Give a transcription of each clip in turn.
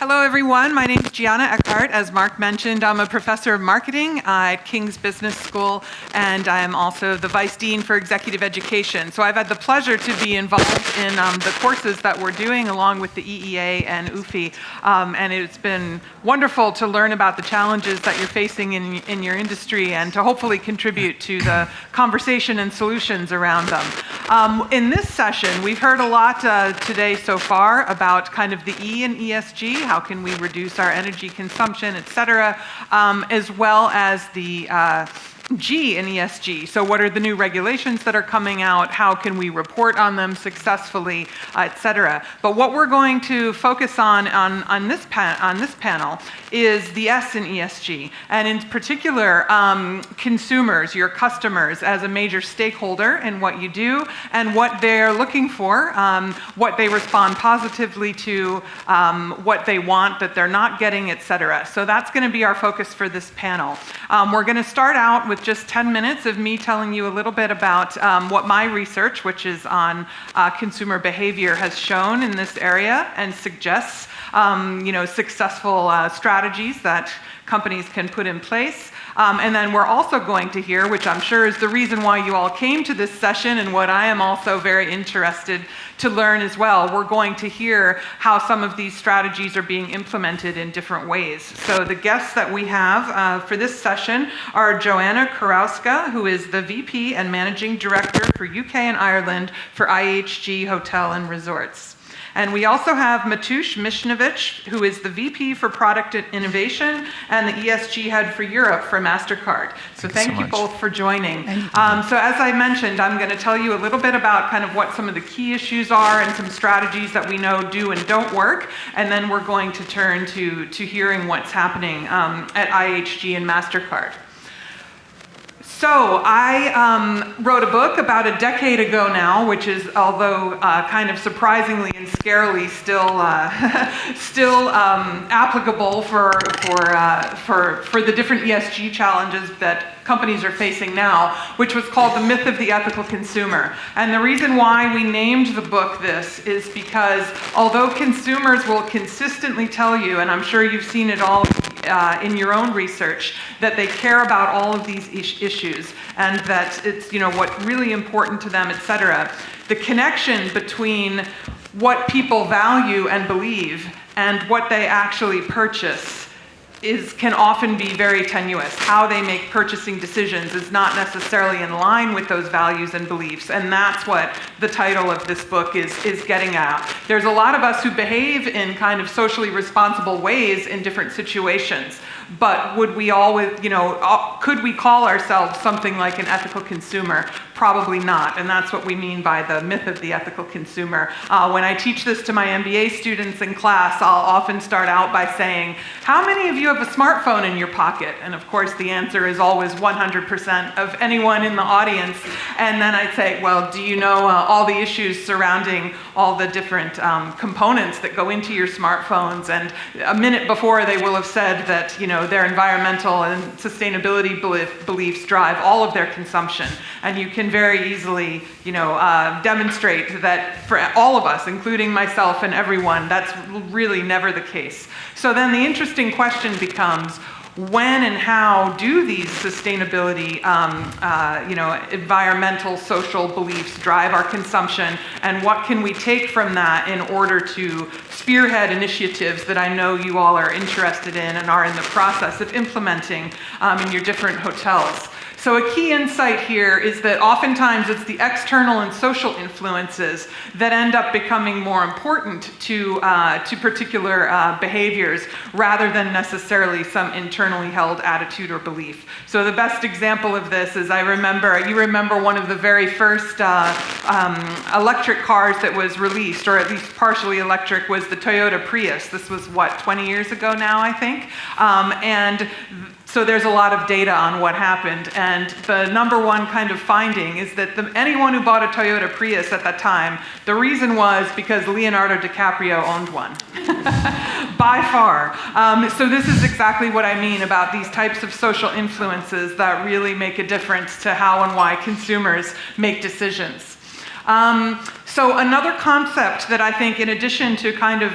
Hello, everyone. My name is Gianna Eckhart. As Mark mentioned, I'm a professor of marketing at King's Business School, and I am also the Vice Dean for Executive Education. So I've had the pleasure to be involved in the courses that we're doing along with the EEA and UFI, and it's been wonderful to learn about the challenges that you're facing in your industry and to hopefully contribute to the conversation and solutions around them. In this session, we've heard a lot today so far about kind of the E in ESG, how can we reduce our energy consumption, et cetera, as well as the G in ESG. So what are the new regulations that are coming out? How can we report on them successfully, et cetera? But what we're going to focus on this panel is the S in ESG, and in particular, consumers, your customers, as a major stakeholder in what you do and what they're looking for, what they respond positively to, what they want that they're not getting, et cetera. So that's going to be our focus for this panel. We're going to start out with just 10 minutes of me telling you a little bit about what my research, which is on consumer behavior, has shown in this area and suggests successful strategies that companies can put in place. And then we're also going to hear, which I'm sure is the reason why you all came to this session and what I am also very interested to learn as well, we're going to hear how some of these strategies are being implemented in different ways. So the guests that we have for this session are Joanna Kurowska, who is the VP and Managing Director for UK and Ireland for IHG Hotel and Resorts. And we also have Matush Mishnovich, who is the VP for Product Innovation and the ESG Head for Europe for MasterCard. So thank you both for joining. So as I mentioned, I'm going to tell you a little bit about kind of what some of the key issues are and some strategies that we know do and don't work. And then we're going to turn to hearing what's happening at IHG and MasterCard. So I wrote a book about a decade ago now, which is, although kind of surprisingly and scarily, still applicable for the different ESG challenges that companies are facing now, which was called The Myth of the Ethical Consumer. And the reason why we named the book this is because although consumers will consistently tell you, and I'm sure you've seen it all in your own research, that they care about all of these issues and that it's what's really important to them, et cetera, the connection between what people value and believe and what they actually purchase can often be very tenuous. How they make purchasing decisions is not necessarily in line with those values and beliefs, and that's what the title of this book is getting at. There's a lot of us who behave in kind of socially responsible ways in different situations, but would we always, could we call ourselves something like an ethical consumer? Probably not, and that's what we mean by the myth of the ethical consumer. When I teach this to my MBA students in class, I'll often start out by saying, how many of you have a smartphone in your pocket? And of course the answer is always 100% of anyone in the audience. And then I say, well, do you know all the issues surrounding all the different components that go into your smartphones? And a minute before they will have said that their environmental and sustainability beliefs drive all of their consumption. And you can very easily, demonstrate that for all of us, including myself and everyone, that's really never the case. So then the interesting question becomes, when and how do these sustainability, environmental, social beliefs drive our consumption, and what can we take from that in order to spearhead initiatives that I know you all are interested in and are in the process of implementing in your different hotels? So a key insight here is that oftentimes it's the external and social influences that end up becoming more important to particular behaviors rather than necessarily some internally held attitude or belief. So the best example of this is you remember one of the very first electric cars that was released, or at least partially electric, was the Toyota Prius. This was, 20 years ago now, I think? So there's a lot of data on what happened, and the number one kind of finding is that anyone who bought a Toyota Prius at that time, the reason was because Leonardo DiCaprio owned one, by far. So this is exactly what I mean about these types of social influences that really make a difference to how and why consumers make decisions. So another concept that I think, in addition to kind of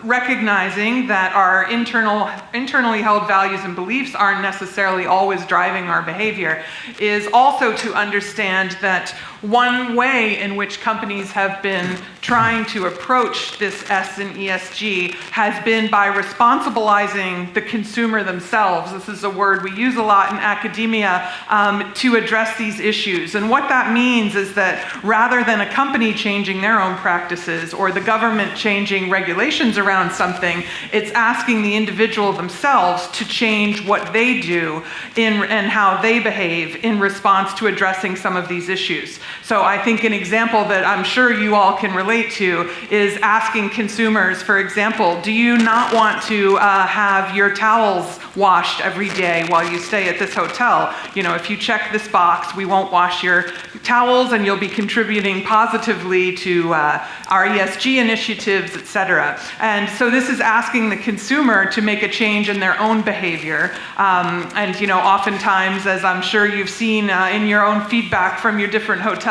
recognizing that our internally held values and beliefs aren't necessarily always driving our behavior, is also to understand that one way in which companies have been trying to approach this S in ESG has been by responsibilizing the consumer themselves. This is a word we use a lot in academia to address these issues. And what that means is that rather than a company changing their own practices or the government changing regulations around something, it's asking the individual themselves to change what they do and how they behave in response to addressing some of these issues. So I think an example that I'm sure you all can relate to is asking consumers, for example, do you not want to have your towels washed every day while you stay at this hotel? You know, if you check this box, we won't wash your towels and you'll be contributing positively to our ESG initiatives, etc. And so this is asking the consumer to make a change in their own behavior. And you know, oftentimes, as I'm sure you've seen in your own feedback from your different hotels,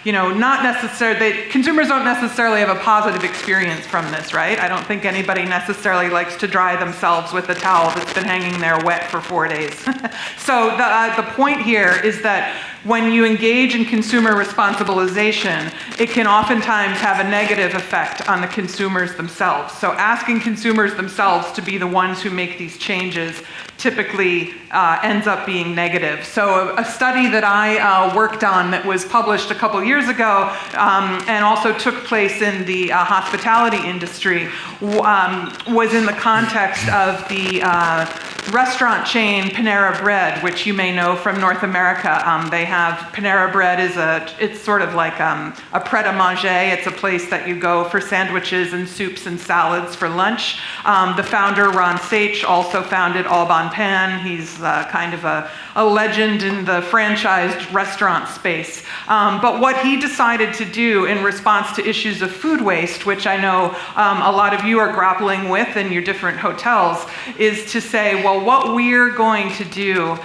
you know, not necessarily, consumers don't necessarily have a positive experience from this, right? I don't think anybody necessarily likes to dry themselves with a towel that's been hanging there wet for 4 days. So the point here is that when you engage in consumer responsibilization, it can oftentimes have a negative effect on the consumers themselves. So asking consumers themselves to be the ones who make these changes typically ends up being negative. So a study that I worked on that was published a couple years ago and also took place in the hospitality industry was in the context of the restaurant chain Panera Bread, which you may know from North America. They have Panera Bread it's sort of like a pret-a-manger. It's a place that you go for sandwiches and soups and salads for lunch. The founder, Ron Sach, also founded Au Bon Pain. He's kind of a legend in the franchised restaurant space. But what he decided to do in response to issues of food waste, which I know a lot of you are grappling with in your different hotels, is to say, well, what we're going to do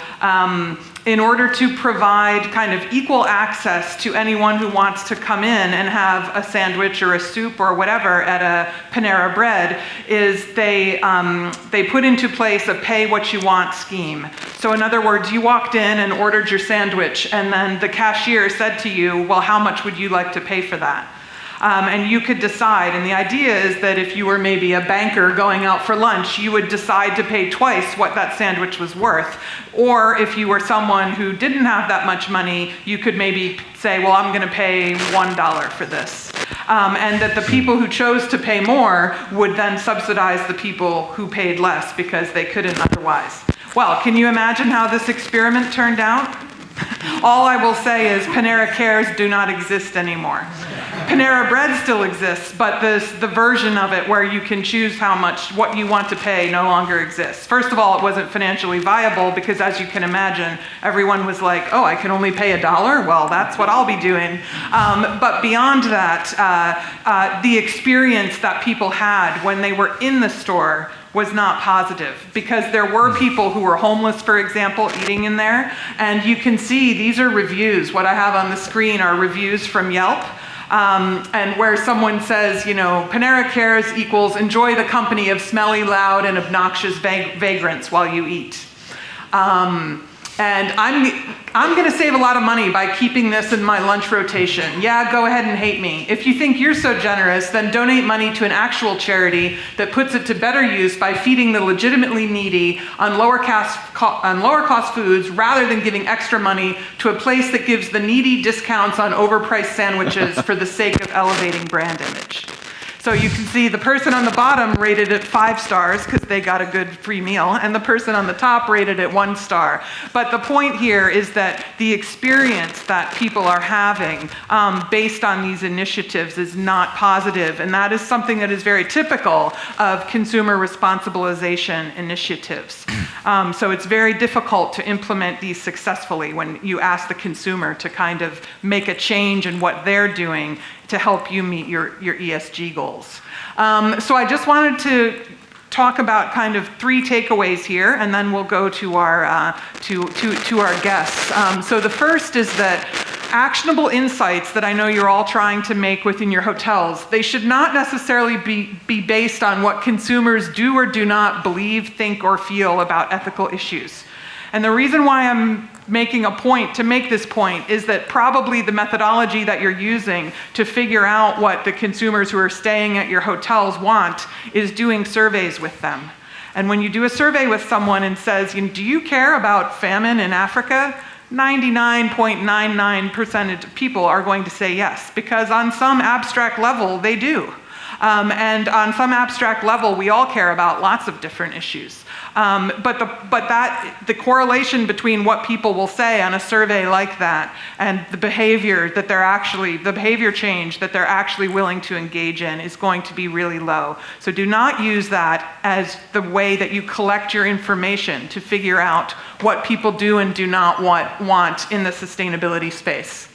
in order to provide kind of equal access to anyone who wants to come in and have a sandwich or a soup or whatever at a Panera Bread, is they put into place a pay what you want scheme. So in other words, you walked in and ordered your sandwich, and then the cashier said to you, well, how much would you like to pay for that? And you could decide, and the idea is that if you were maybe a banker going out for lunch, you would decide to pay twice what that sandwich was worth. Or if you were someone who didn't have that much money, you could maybe say, well, I'm going to pay $1 for this. And that the people who chose to pay more would then subsidize the people who paid less because they couldn't otherwise. Well, can you imagine how this experiment turned out? All I will say is Panera Cares do not exist anymore. Panera Bread still exists, but the version of it where you can choose what you want to pay no longer exists. First of all, it wasn't financially viable because, as you can imagine, everyone was like, oh, I can only pay $1? Well, that's what I'll be doing. But beyond that, the experience that people had when they were in the store was not positive, because there were people who were homeless, for example, eating in there. And you can see these are reviews. What I have on the screen are reviews from Yelp. And where someone says, you know, Panera Cares equals enjoy the company of smelly, loud, and obnoxious vagrants while you eat. And I'm going to save a lot of money by keeping this in my lunch rotation. Yeah, go ahead and hate me. If you think you're so generous, then donate money to an actual charity that puts it to better use by feeding the legitimately needy on lower cost foods rather than giving extra money to a place that gives the needy discounts on overpriced sandwiches for the sake of elevating brand image. So you can see the person on the bottom rated it 5 stars because they got a good free meal, and the person on the top rated it 1 star. But the point here is that the experience that people are having based on these initiatives is not positive, and that is something that is very typical of consumer responsibilization initiatives. So it's very difficult to implement these successfully when you ask the consumer to kind of make a change in what they're doing to help you meet your ESG goals. So I just wanted to talk about kind of 3 takeaways here, and then we'll go to our to our guests. So the first is that actionable insights that I know you're all trying to make within your hotels, they should not necessarily be based on what consumers do or do not believe, think, or feel about ethical issues. And the reason why I'm making a point to make this point is that probably the methodology that you're using to figure out what the consumers who are staying at your hotels want is doing surveys with them. And when you do a survey with someone and says, do you care about famine in Africa? 99.99% of people are going to say yes, because on some abstract level, they do. And on some abstract level, we all care about lots of different issues. But the correlation between what people will say on a survey like that and the behavior change that they're actually willing to engage in is going to be really low. So do not use that as the way that you collect your information to figure out what people do and do not want in the sustainability space.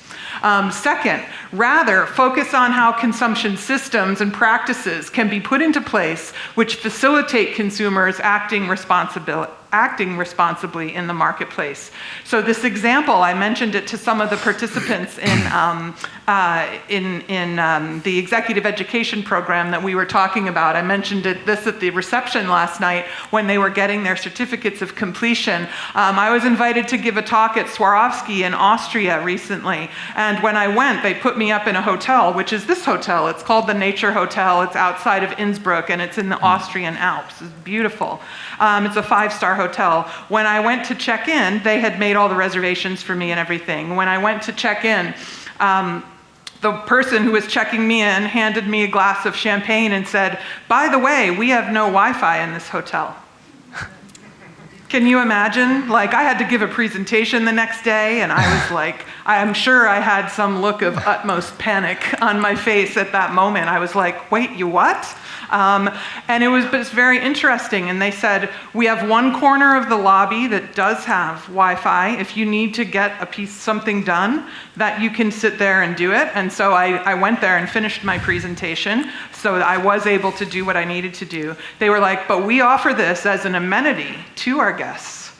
Second, rather focus on how consumption systems and practices can be put into place which facilitate consumers acting responsibly in the marketplace. So this example, I mentioned it to some of the participants in the executive education program that we were talking about. I mentioned this at the reception last night when they were getting their certificates of completion. I was invited to give a talk at Swarovski in Austria recently, and when I went, they put me up in a hotel, which is this hotel. It's called the Nature Hotel. It's outside of Innsbruck, and it's in the Austrian Alps. It's beautiful. It's a 5-star hotel. When I went to check in, they had made all the reservations for me and everything. When I went to check in, the person who was checking me in handed me a glass of champagne and said, "By the way, we have no Wi-Fi in this hotel." Can you imagine? Like, I had to give a presentation the next day, and I was like, I'm sure I had some look of utmost panic on my face at that moment. I was like, wait, you what? And it was very interesting. And they said, we have one corner of the lobby that does have Wi-Fi. If you need to get something done, that you can sit there and do it. And so I went there and finished my presentation. So I was able to do what I needed to do. They were like, but we offer this as an amenity to our guests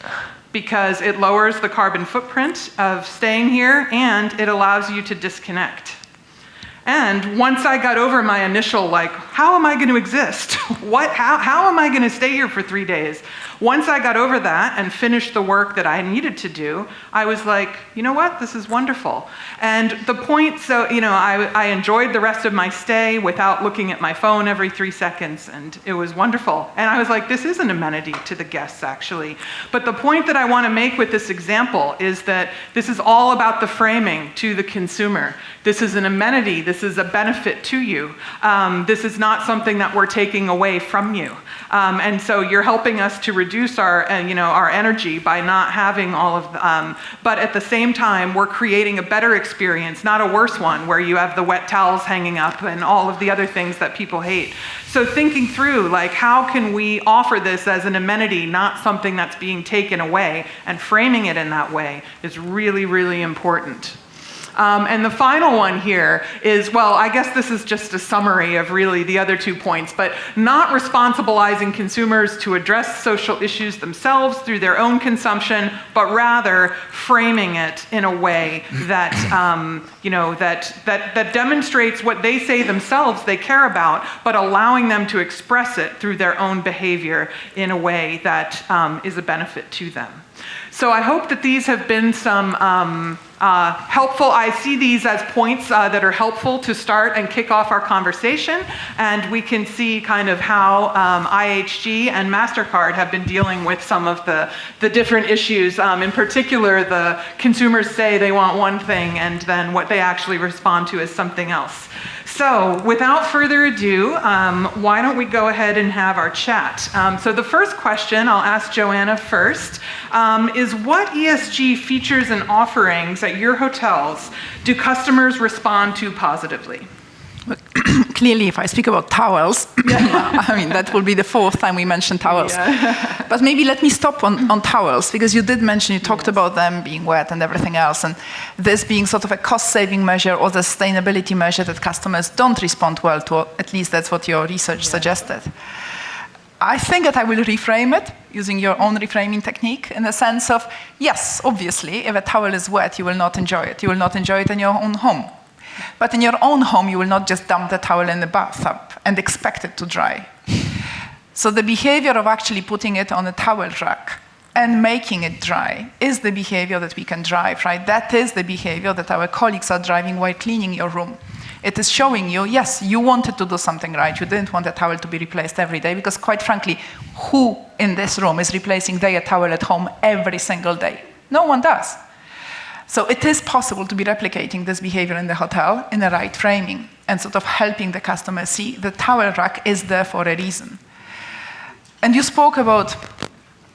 because it lowers the carbon footprint of staying here and it allows you to disconnect. And once I got over my initial, like, how am I going to exist? How am I going to stay here for 3 days? Once I got over that and finished the work that I needed to do, I was like, you know what? This is wonderful. And the point, so, I enjoyed the rest of my stay without looking at my phone every 3 seconds, and it was wonderful. And I was like, this is an amenity to the guests, actually. But the point that I want to make with this example is that this is all about the framing to the consumer. This is an amenity. This is a benefit to you. This is not something that we're taking away from you. And so you're helping us to reduce our energy by not having all of but at the same time, we're creating a better experience, not a worse one, where you have the wet towels hanging up and all of the other things that people hate. So thinking through, like, how can we offer this as an amenity, not something that's being taken away, and framing it in that way is really, really important. And the final one here is, well, I guess this is just a summary of really the other 2 points, but not responsibilizing consumers to address social issues themselves through their own consumption, but rather framing it in a way that, that demonstrates what they say themselves they care about, but allowing them to express it through their own behavior in a way that is a benefit to them. So I hope that these have been some helpful. I see these as points that are helpful to start and kick off our conversation, and we can see kind of how IHG and MasterCard have been dealing with some of the different issues. In particular, the consumers say they want one thing, and then what they actually respond to is something else. So without further ado, why don't we go ahead and have our chat? So the first question, I'll ask Joanna first, is what ESG features and offerings at your hotels do customers respond to positively? Clearly, if I speak about towels, I mean, that will be the 4th time we mentioned towels. Yeah. But maybe let me stop on towels, because you did mention, you talked about them being wet and everything else, and this being sort of a cost-saving measure or the sustainability measure that customers don't respond well to, at least that's what your research suggested. I think that I will reframe it using your own reframing technique in the sense of, yes, obviously, if a towel is wet, you will not enjoy it. You will not enjoy it in your own home. But in your own home, you will not just dump the towel in the bathtub and expect it to dry. So the behavior of actually putting it on a towel rack and making it dry is the behavior that we can drive, right? That is the behavior that our colleagues are driving while cleaning your room. It is showing you, yes, you wanted to do something right. You didn't want a towel to be replaced every day because, quite frankly, who in this room is replacing their towel at home every single day? No one does. So it is possible to be replicating this behavior in the hotel in the right framing and sort of helping the customer see the towel rack is there for a reason. And you spoke about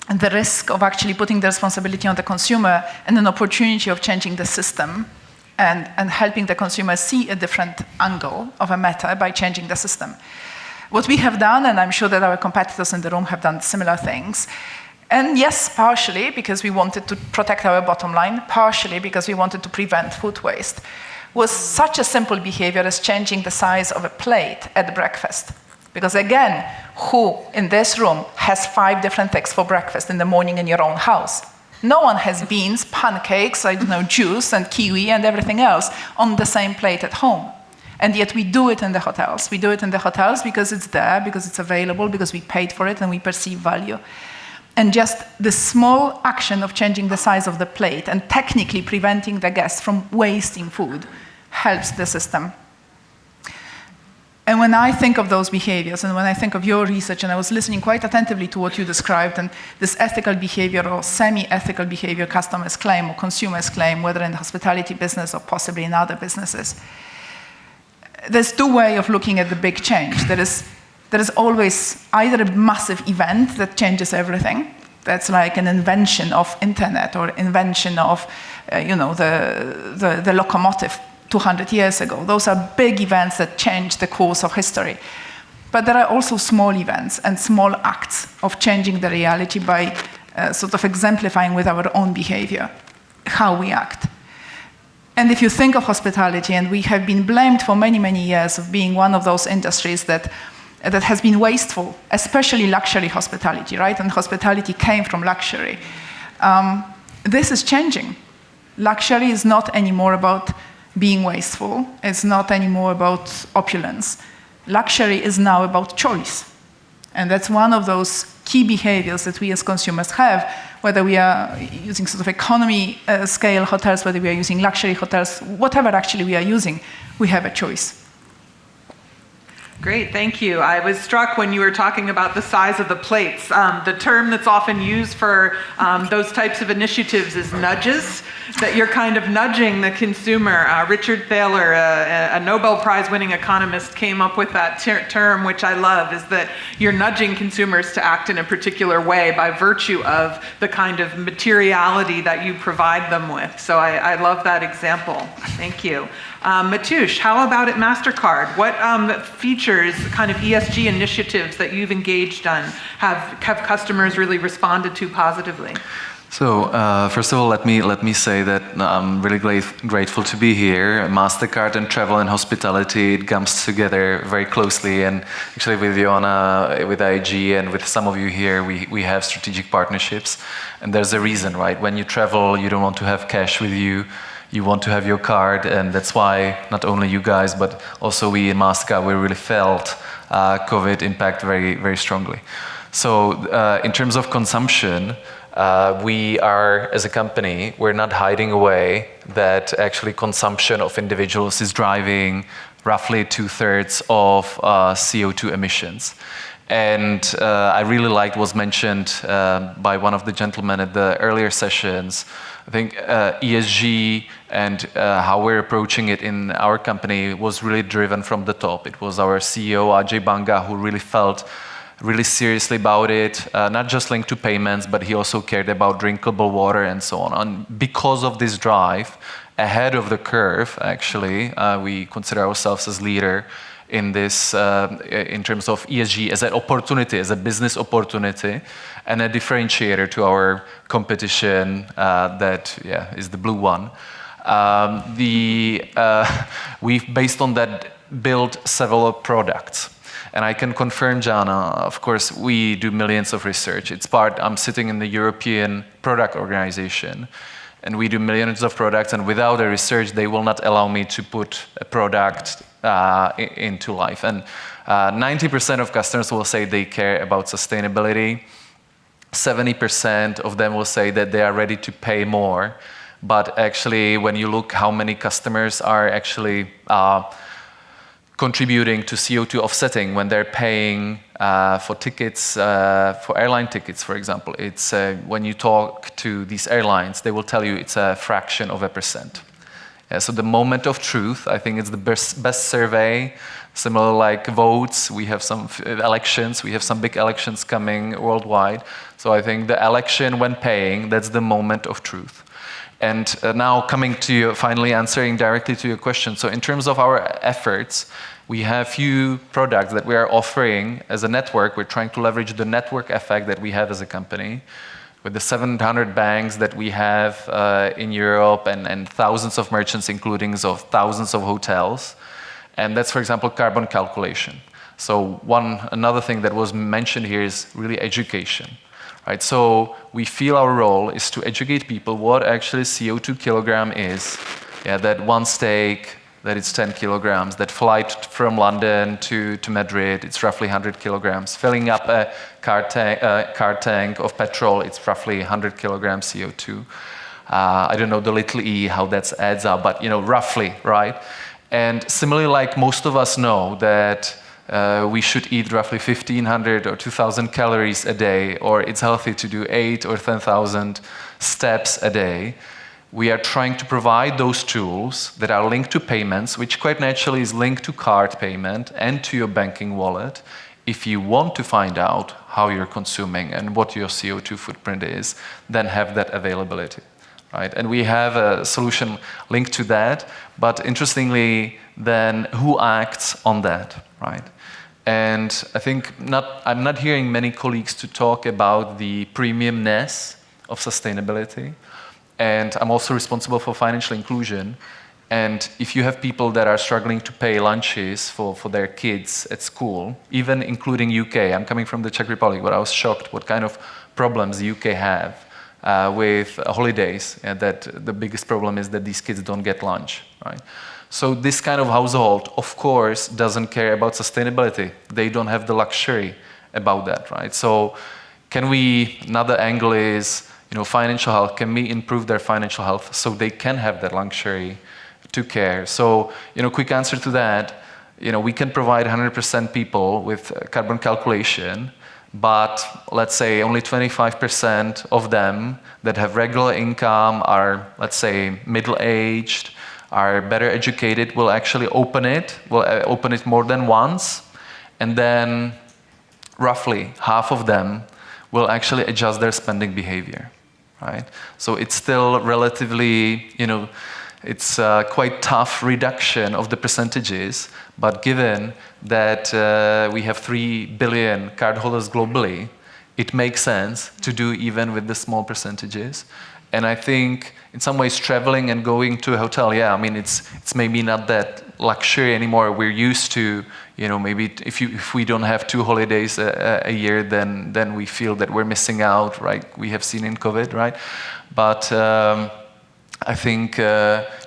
the risk of actually putting the responsibility on the consumer and an opportunity of changing the system and helping the consumer see a different angle of a matter by changing the system. What we have done, and I'm sure that our competitors in the room have done similar things, and yes, partially because we wanted to protect our bottom line, partially because we wanted to prevent food waste, was such a simple behavior as changing the size of a plate at breakfast. Because again, who in this room has 5 different things for breakfast in the morning in your own house? No one has beans, pancakes, I don't know, juice and kiwi and everything else on the same plate at home. And yet we do it in the hotels. We do it in the hotels because it's there, because it's available, because we paid for it and we perceive value. And just the small action of changing the size of the plate and technically preventing the guests from wasting food helps the system. And when I think of those behaviors, and when I think of your research, and I was listening quite attentively to what you described, and this ethical behavior or semi-ethical behavior customers claim or consumers claim, whether in the hospitality business or possibly in other businesses, there's 2 ways of looking at the big change. There is always either a massive event that changes everything. That's like an invention of internet or invention of, the locomotive 200 years ago. Those are big events that change the course of history. But there are also small events and small acts of changing the reality by sort of exemplifying with our own behavior how we act. And if you think of hospitality, and we have been blamed for many, many years of being one of those industries that has been wasteful, especially luxury hospitality, right? And hospitality came from luxury. This is changing. Luxury is not anymore about being wasteful. It's not anymore about opulence. Luxury is now about choice. And that's one of those key behaviors that we as consumers have, whether we are using sort of economy scale hotels, whether we are using luxury hotels, whatever actually we are using, we have a choice. Great, thank you. I was struck when you were talking about the size of the plates. The term that's often used for those types of initiatives is nudges, that you're kind of nudging the consumer. Richard Thaler, a Nobel Prize-winning economist, came up with that term, which I love, is that you're nudging consumers to act in a particular way by virtue of the kind of materiality that you provide them with. So I love that example. Thank you. Matush, how about at MasterCard? What features, kind of ESG initiatives that you've engaged on have customers really responded to positively? So first of all, let me say that I'm really grateful to be here. MasterCard and travel and hospitality, it comes together very closely. And actually with Joanna, with IG, and with some of you here, we have strategic partnerships. And there's a reason, right? When you travel, you don't want to have cash with you. You want to have your card, and that's why not only you guys, but also we in MasterCard, we really felt COVID impact very, very strongly. So in terms of consumption, we are, as a company, we're not hiding away that actually consumption of individuals is driving roughly 2/3 of CO2 emissions. And I really liked what was mentioned by one of the gentlemen at the earlier sessions. I think ESG and how we're approaching it in our company was really driven from the top. It was our CEO, Ajay Banga, who really felt really seriously about it, not just linked to payments, but he also cared about drinkable water and so on. And because of this drive, ahead of the curve, actually, we consider ourselves as leader in this, in terms of ESG as an opportunity, as a business opportunity, and a differentiator to our competition that is the blue one. We've, based on that, built several products. And I can confirm, Jana, of course, we do millions of research. I'm sitting in the European Product Organization, and we do millions of products, and without the research, they will not allow me to put a product into life. And 90% of customers will say they care about sustainability. 70% of them will say that they are ready to pay more. But actually, when you look how many customers are actually contributing to CO2 offsetting when they're paying for tickets, for airline tickets, for example, it's when you talk to these airlines, they will tell you it's a fraction of a percent. Yeah, so the moment of truth, I think it's the best survey. Similar like votes, we have some elections, we have some big elections coming worldwide. So I think the election when paying, that's the moment of truth. And now coming to you, finally answering directly to your question. So in terms of our efforts, we have few products that we are offering as a network. We're trying to leverage the network effect that we have as a company. With the 700 banks that we have in Europe and thousands of merchants, including thousands of hotels. And that's, for example, carbon calculation. So another thing that was mentioned here is really education. Right, so we feel our role is to educate people what actually CO2 kilogram is. Yeah, that one steak, that it's 10 kilograms. That flight from London to Madrid, it's roughly 100 kilograms. Filling up a car tank of petrol, it's roughly 100 kilograms CO2. I don't know the little e, how that adds up, but roughly, right? And similarly, like most of us know that we should eat roughly 1,500 or 2,000 calories a day, or it's healthy to do 8,000 or 10,000 steps a day. We are trying to provide those tools that are linked to payments, which quite naturally is linked to card payment and to your banking wallet. If you want to find out how you're consuming and what your CO2 footprint is, then have that availability. Right? And we have a solution linked to that, but interestingly, then who acts on that, right? And I think I'm not hearing many colleagues to talk about the premiumness of sustainability, and I'm also responsible for financial inclusion. And if you have people that are struggling to pay lunches for their kids at school, even including UK, I'm coming from the Czech Republic, but I was shocked what kind of problems the UK have with holidays, and that the biggest problem is that these kids don't get lunch, right? So this kind of household, of course, doesn't care about sustainability. They don't have the luxury about that, right? So another angle is, financial health. Can we improve their financial health so they can have that luxury to care? So, quick answer to that, we can provide 100% people with carbon calculation, but let's say only 25% of them that have regular income are, let's say, middle-aged, are better educated, will actually open it more than once, and then roughly half of them will actually adjust their spending behavior, right? So it's still relatively, it's quite tough reduction of the percentages, but given that we have 3 billion cardholders globally, it makes sense to do even with the small percentages. And I think in some ways traveling and going to a hotel, it's maybe not that luxury anymore. We're used to, maybe if we don't have 2 holidays a year, then we feel that we're missing out, right? We have seen in COVID, right? But I think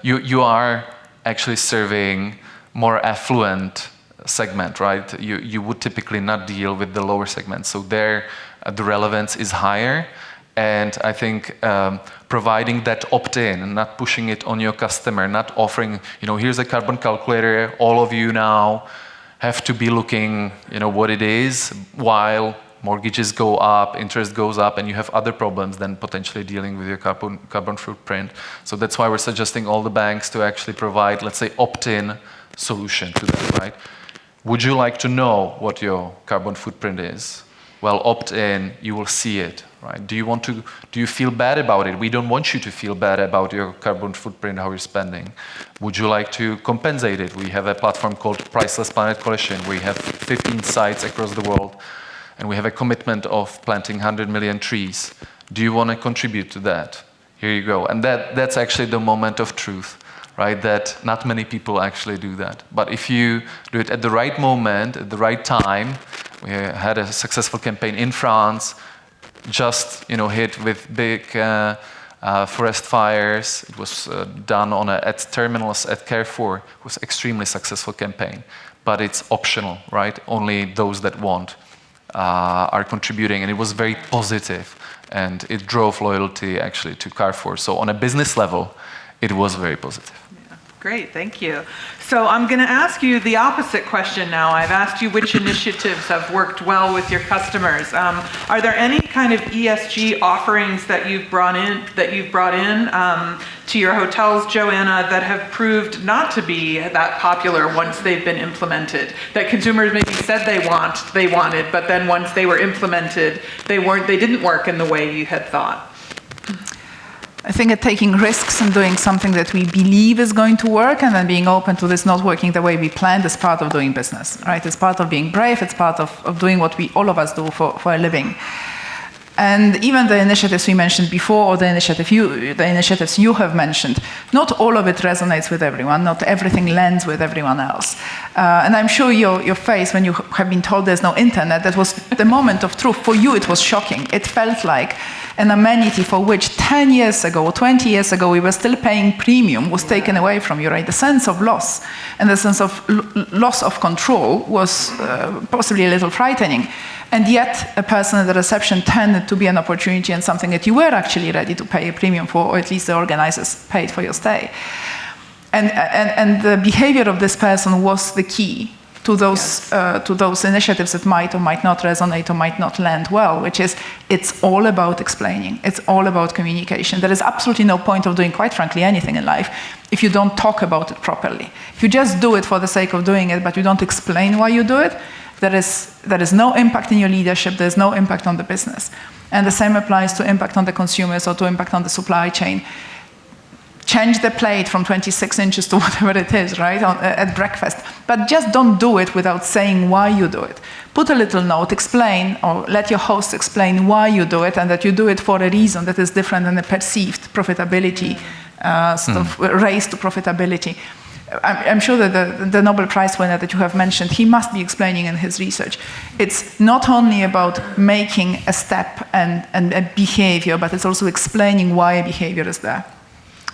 you are actually serving more affluent segment, right? You would typically not deal with the lower segment. So there, the relevance is higher. And I think providing that opt-in and not pushing it on your customer, not offering, here's a carbon calculator, all of you now have to be looking, what it is, while mortgages go up, interest goes up, and you have other problems than potentially dealing with your carbon footprint. So that's why we're suggesting all the banks to actually provide, let's say, opt-in solution to that, right? Would you like to know what your carbon footprint is? Well, opt in, you will see it, right? Do you feel bad about it? We don't want you to feel bad about your carbon footprint, how you're spending. Would you like to compensate it? We have a platform called Priceless Planet Coalition. We have 15 sites across the world, and we have a commitment of planting 100 million trees. Do you want to contribute to that? Here you go. And that's actually the moment of truth, right? That not many people actually do that. But if you do it at the right moment, at the right time, we had a successful campaign in France, just hit with big forest fires. It was done at terminals at Carrefour. It was extremely successful campaign, but it's optional, right? Only those that want are contributing, and it was very positive, and it drove loyalty actually to Carrefour. So on a business level, it was very positive. Great, thank you. So I'm going to ask you the opposite question now. I've asked you which initiatives have worked well with your customers. Are there any kind of ESG offerings that you've brought in to your hotels, Joanna, that have proved not to be that popular once they've been implemented? That consumers maybe said they wanted, but then once they were implemented, they didn't work in the way you had thought. I think that taking risks and doing something that we believe is going to work and then being open to this not working the way we planned is part of doing business, right? It's part of being brave. It's part of doing what all of us do for a living. And even the initiatives we mentioned before, or the initiatives you have mentioned, not all of it resonates with everyone. Not everything lands with everyone else. And I'm sure your face when you have been told there's no internet, that was the moment of truth. For you, it was shocking. It felt like an amenity for which 10 years ago or 20 years ago we were still paying premium was taken away from you, right? The sense of loss and the sense of loss of control was possibly a little frightening. And yet a person at the reception tended to be an opportunity and something that you were actually ready to pay a premium for, or at least the organizers paid for your stay. And the behavior of this person was the key to those initiatives that might or might not resonate or might not land well, which is it's all about explaining. It's all about communication. There is absolutely no point of doing, quite frankly, anything in life if you don't talk about it properly. If you just do it for the sake of doing it, but you don't explain why you do it, there is no impact in your leadership, there's no impact on the business. And the same applies to impact on the consumers or to impact on the supply chain. Change the plate from 26 inches to whatever it is, right, at breakfast. But just don't do it without saying why you do it. Put a little note, explain, or let your host explain why you do it, and that you do it for a reason that is different than the perceived profitability, race to profitability. I'm sure that the Nobel Prize winner that you have mentioned, he must be explaining in his research. It's not only about making a step and a behavior, but it's also explaining why a behavior is there.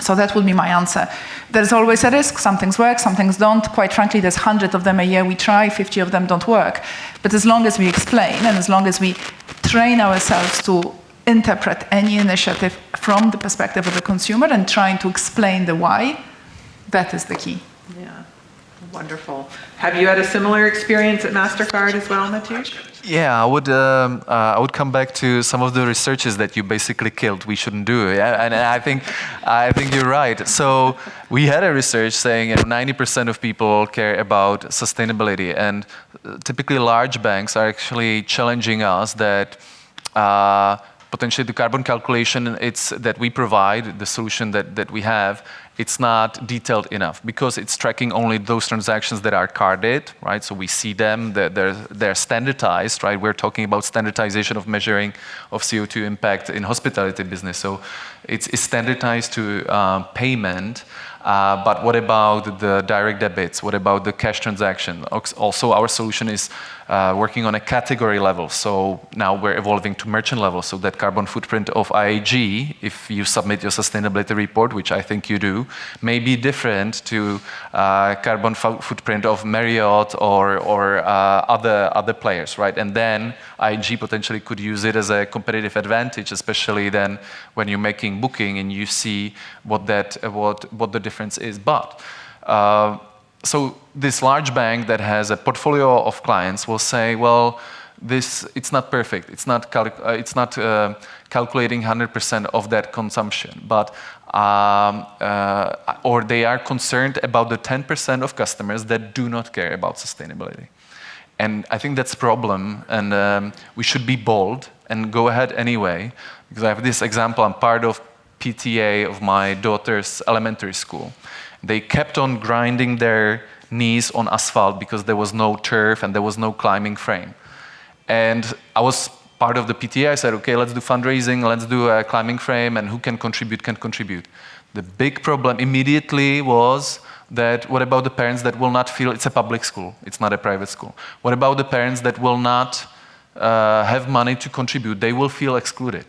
So that would be my answer. There's always a risk. Some things work, some things don't. Quite frankly, there's 100 of them a year we try, 50 of them don't work. But as long as we explain and as long as we train ourselves to interpret any initiative from the perspective of the consumer and trying to explain the why, that is the key. Yeah, wonderful. Have you had a similar experience at MasterCard as well, Mateusz? Yeah, I would come back to some of the researches that you basically killed. We shouldn't do, yeah, and I think you're right. So we had a research saying 90% of people care about sustainability, and typically large banks are actually challenging us that potentially the carbon calculation that we provide, the solution that we have, it's not detailed enough because it's tracking only those transactions that are carded, right? So we see them, they're standardized, right? We're talking about standardization of measuring of CO2 impact in hospitality business. So it's standardized to payment. But what about the direct debits? What about the cash transaction? Also, our solution is working on a category level. So now we're evolving to merchant level. So that carbon footprint of IAG, if you submit your sustainability report, which I think you do, may be different to carbon footprint of Marriott or other players, right? And then IAG potentially could use it as a competitive advantage, especially then when you're making booking and you see what the difference is. But so this large bank that has a portfolio of clients will say, well, it's not perfect. It's not calculating 100% of that consumption, but or they are concerned about the 10% of customers that do not care about sustainability. And I think that's a problem, and we should be bold and go ahead anyway, because I have this example. I'm part of PTA of my daughter's elementary school. They kept on grinding their knees on asphalt because there was no turf and there was no climbing frame. And I was part of the PTA. I said, okay, let's do fundraising, let's do a climbing frame, and who can contribute, can contribute. The big problem immediately was that what about the parents that will not feel it's a public school, it's not a private school? What about the parents that will not have money to contribute? They will feel excluded.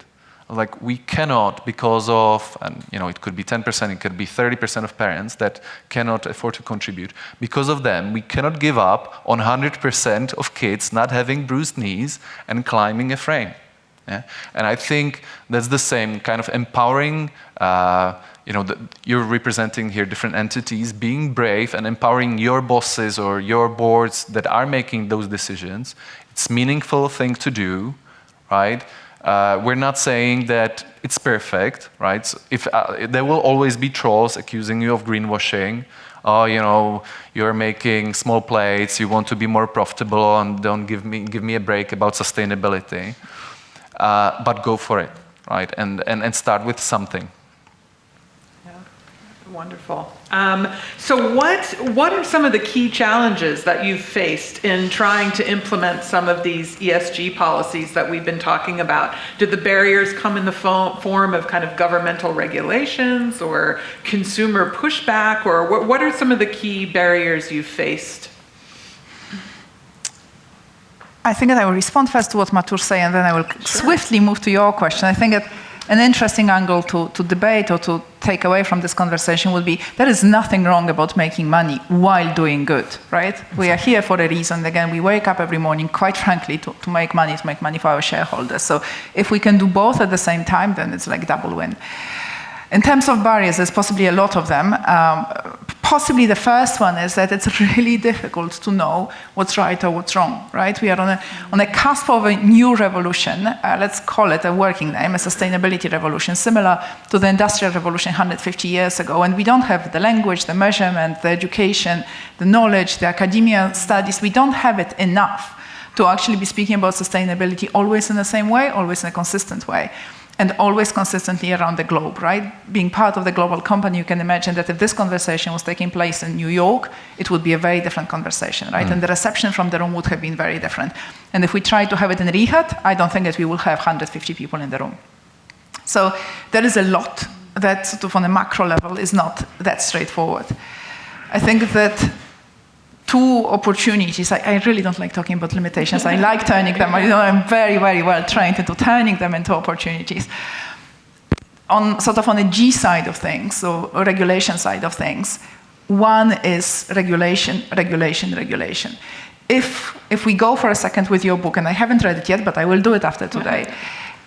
Like we cannot, because of, and it could be 10%, it could be 30% of parents that cannot afford to contribute. Because of them, we cannot give up on 100% of kids not having bruised knees and climbing a frame. Yeah? And I think that's the same kind of empowering, you're representing here different entities, being brave and empowering your bosses or your boards that are making those decisions. It's a meaningful thing to do, right? We're not saying that it's perfect, right? So if there will always be trolls accusing you of greenwashing. Oh, you're making small plates, you want to be more profitable, and don't give me a break about sustainability. But go for it, right? And start with something. Wonderful. So what are some of the key challenges that you've faced in trying to implement some of these ESG policies that we've been talking about? Did the barriers come in the form of kind of governmental regulations or consumer pushback, or what are some of the key barriers you've faced? I think that I will respond first to what Mateusz said, and then I will swiftly move to your question. I think that an interesting angle to debate or to take away from this conversation would be there is nothing wrong about making money while doing good, right? We are here for a reason. Again, we wake up every morning, quite frankly, to make money for our shareholders. So if we can do both at the same time, then it's like double win. In terms of barriers, there's possibly a lot of them. Possibly the first one is that it's really difficult to know what's right or what's wrong, right? We are on a cusp of a new revolution. Let's call it a working name, a sustainability revolution, similar to the Industrial Revolution 150 years ago. And we don't have the language, the measurement, the education, the knowledge, the academia studies. We don't have it enough to actually be speaking about sustainability always in the same way, always in a consistent way. And always consistently around the globe, right? Being part of the global company, you can imagine that if this conversation was taking place in New York, it would be a very different conversation, right? And the reception from the room would have been very different. And if we try to have it in Riyadh, I don't think that we will have 150 people in the room. So there is a lot that sort of on a macro level is not that straightforward. I think that two opportunities. I really don't like talking about limitations. I like turning them. I'm very, very well trained into turning them into opportunities. On a G side of things, so regulation side of things, one is regulation. If we go for a second with your book, and I haven't read it yet, but I will do it after today.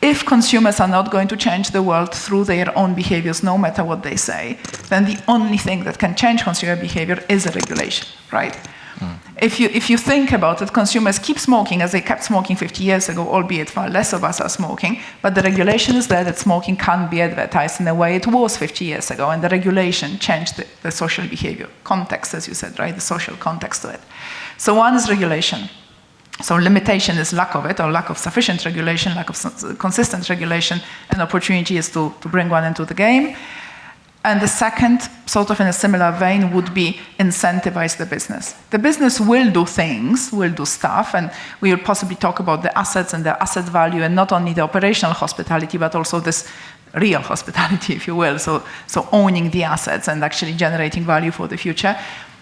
If consumers are not going to change the world through their own behaviors, no matter what they say, then the only thing that can change consumer behavior is a regulation, right? If you think about it, consumers keep smoking as they kept smoking 50 years ago, albeit far less of us are smoking, but the regulation is there that smoking can't be advertised in the way it was 50 years ago, and the regulation changed the social behavior context, as you said, right? The social context to it. So one is regulation. So limitation is lack of it, or lack of sufficient regulation, lack of consistent regulation, and opportunity is to bring one into the game. And the second, sort of in a similar vein, would be incentivize the business. The business will do things, will do stuff, and we will possibly talk about the assets and the asset value, and not only the operational hospitality, but also this real hospitality, if you will, so owning the assets and actually generating value for the future.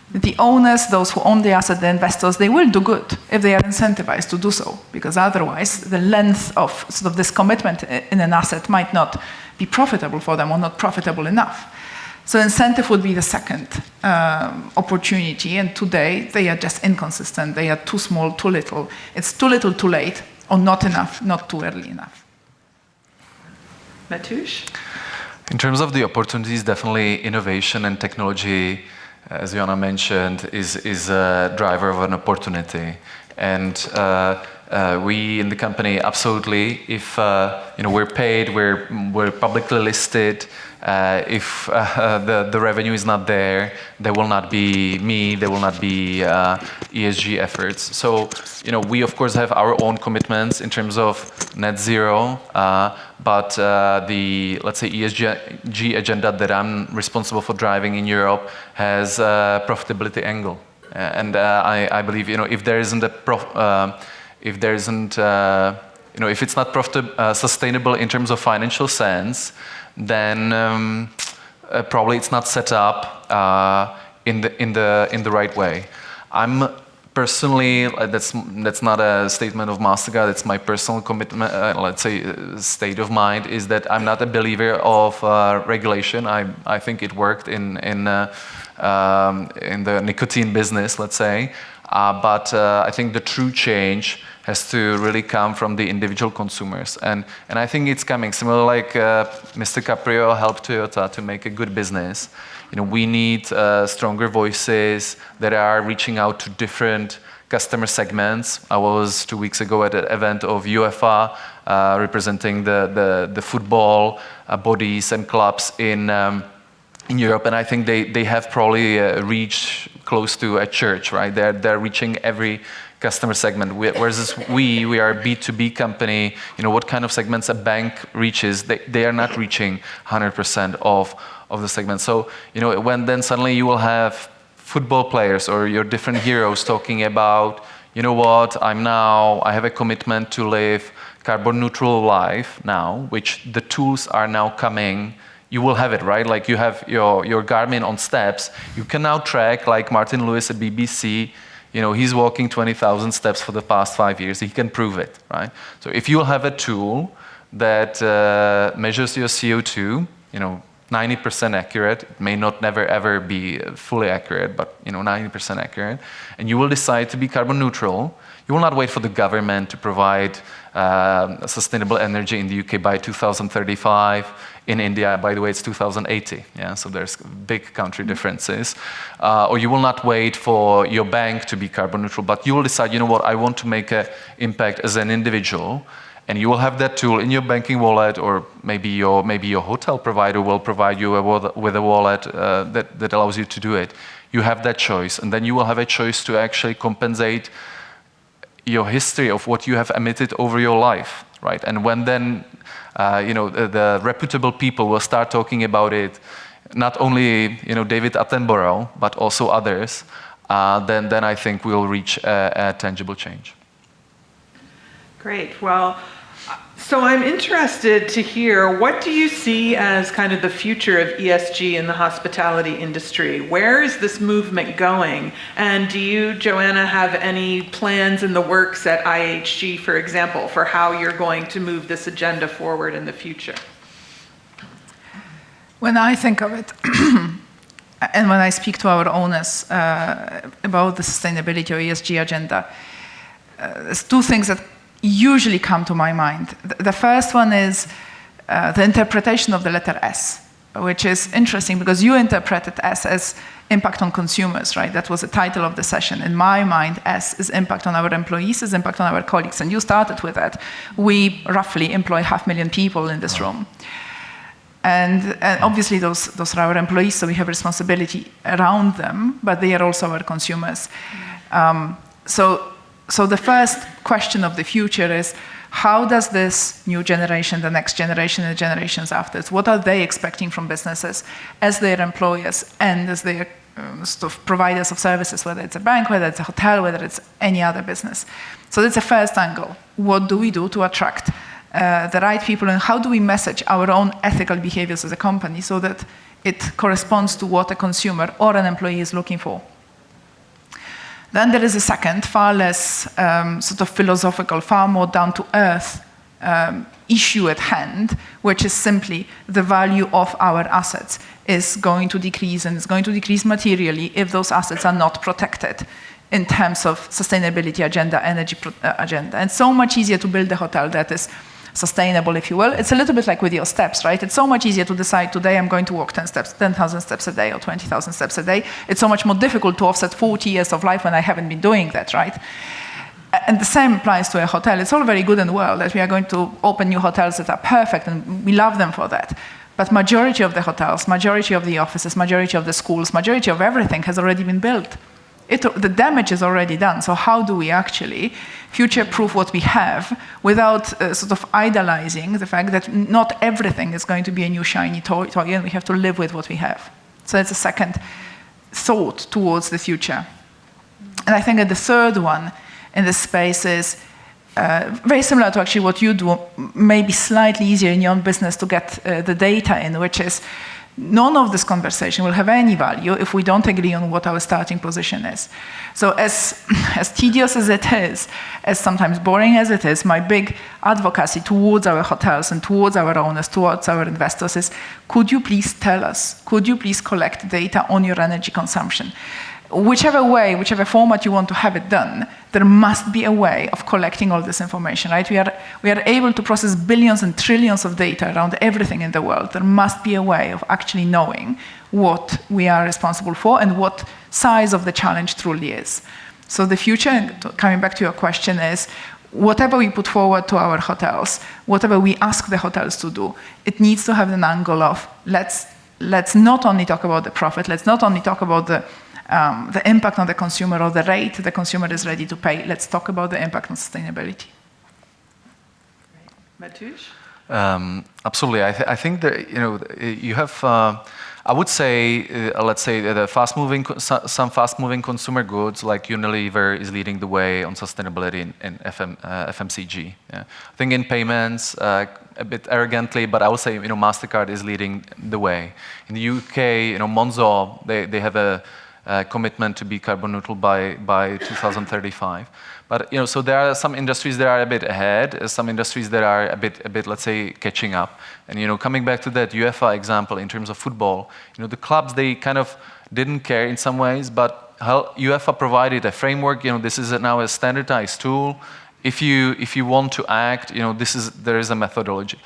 The owners, those who own the asset, the investors, they will do good if they are incentivized to do so, because otherwise the length of sort of this commitment in an asset might not be profitable for them or not profitable enough. So incentive would be the second opportunity, and today they are just inconsistent. They are too small, too little. It's too little, too late, or not enough, not too early enough. Mateusz? In terms of the opportunities, definitely innovation and technology, as Joanna mentioned, is a driver of an opportunity. And we in the company, absolutely, if we're paid, we're publicly listed, if the revenue is not there, there will not be me, there will not be ESG efforts. So, we of course have our own commitments in terms of net zero, but the, let's say, ESG agenda that I'm responsible for driving in Europe has a profitability angle. And I believe, if there isn't if it's not sustainable in terms of financial sense, then probably it's not set up in the right way. I'm personally, that's not a statement of Mastercard, it's my personal commitment, let's say state of mind, is that I'm not a believer of regulation. I think it worked in the nicotine business, let's say, but I think the true change has to really come from the individual consumers, and I think it's coming. Similar like Mr. Caprio helped Toyota to make a good business. We need stronger voices that are reaching out to different customer segments. I was 2 weeks ago at an event of UEFA representing the football bodies and clubs in Europe, and I think they have probably reached close to a church, right? They're reaching every customer segment, whereas we are a B2B company. What kind of segments a bank reaches, they are not reaching 100% of the segment. So, when then suddenly you will have football players or your different heroes talking about, I have a commitment to live carbon neutral life now, which the tools are now coming. You will have it, right? Like you have your Garmin on steps. You can now track, like Martin Lewis at BBC, he's walking 20,000 steps for the past 5 years. He can prove it, right? So if you have a tool that measures your CO2, 90% accurate, it may not never ever be fully accurate, but 90% accurate, and you will decide to be carbon neutral, you will not wait for the government to provide sustainable energy in the UK by 2035. In India, by the way, it's 2080. Yeah, so there's big country differences. Or you will not wait for your bank to be carbon neutral, but you will decide, I want to make an impact as an individual, and you will have that tool in your banking wallet, or maybe your hotel provider will provide you with a wallet that allows you to do it. You have that choice, and then you will have a choice to actually compensate your history of what you have emitted over your life, right? And when then the reputable people will start talking about it, not only David Attenborough, but also others, then I think we'll reach a tangible change. Great. Well, so I'm interested to hear, what do you see as kind of the future of ESG in the hospitality industry? Where is this movement going? And do you, Joanna, have any plans in the works at IHG, for example, for how you're going to move this agenda forward in the future? When I think of it, and when I speak to our owners about the sustainability or ESG agenda, there's two things that usually come to my mind. The first one is the interpretation of the letter S, which is interesting because you interpreted S as impact on consumers, right? That was the title of the session. In my mind, S is impact on our employees, is impact on our colleagues, and you started with that. We roughly employ 500,000 people in this room. And obviously those are our employees, so we have responsibility around them, but they are also our consumers. So the first question of the future is, how does this new generation, the next generation, and the generations after, what are they expecting from businesses as their employers and as their sort of providers of services, whether it's a bank, whether it's a hotel, whether it's any other business? So that's the first angle. What do we do to attract the right people, and how do we message our own ethical behaviors as a company so that it corresponds to what a consumer or an employee is looking for? Then there is a second, far less sort of philosophical, far more down-to-earth issue at hand, which is simply the value of our assets is going to decrease, and it's going to decrease materially if those assets are not protected in terms of sustainability agenda, energy agenda. And so much easier to build a hotel that is sustainable, if you will. It's a little bit like with your steps, right? It's so much easier to decide today I'm going to walk 10,000 steps a day or 20,000 steps a day. It's so much more difficult to offset 40 years of life when I haven't been doing that, right? And the same applies to a hotel. It's all very good and well that we are going to open new hotels that are perfect, and we love them for that. But majority of the hotels, majority of the offices, majority of the schools, majority of everything has already been built. The damage is already done. So how do we actually future-proof what we have without sort of idolizing the fact that not everything is going to be a new shiny toy, and we have to live with what we have? So that's a second thought towards the future. And I think that the third one in this space is very similar to actually what you do, maybe slightly easier in your own business to get the data in, which is none of this conversation will have any value if we don't agree on what our starting position is. So as tedious as it is, as sometimes boring as it is, my big advocacy towards our hotels and towards our owners, towards our investors is, could you please tell us, could you please collect data on your energy consumption? Whichever way, whichever format you want to have it done, there must be a way of collecting all this information, right? We are able to process billions and trillions of data around everything in the world. There must be a way of actually knowing what we are responsible for and what size of the challenge truly is. So the future, and coming back to your question, is whatever we put forward to our hotels, whatever we ask the hotels to do, it needs to have an angle of let's not only talk about the profit, let's not only talk about the impact on the consumer or the rate the consumer is ready to pay. Let's talk about the impact on sustainability. Mateusz? Absolutely. I think that you have. I would say, let's say, some fast-moving consumer goods like Unilever is leading the way on sustainability in FMCG. Yeah. I think in payments, a bit arrogantly, but I would say Mastercard is leading the way. In the UK, Monzo, they have a commitment to be carbon neutral by 2035. But so there are some industries that are a bit ahead, some industries that are a bit, let's say, catching up. And coming back to that UEFA example in terms of football, the clubs, they kind of didn't care in some ways, but UEFA provided a framework. This is now a standardized tool. If you want to act, there is a methodology.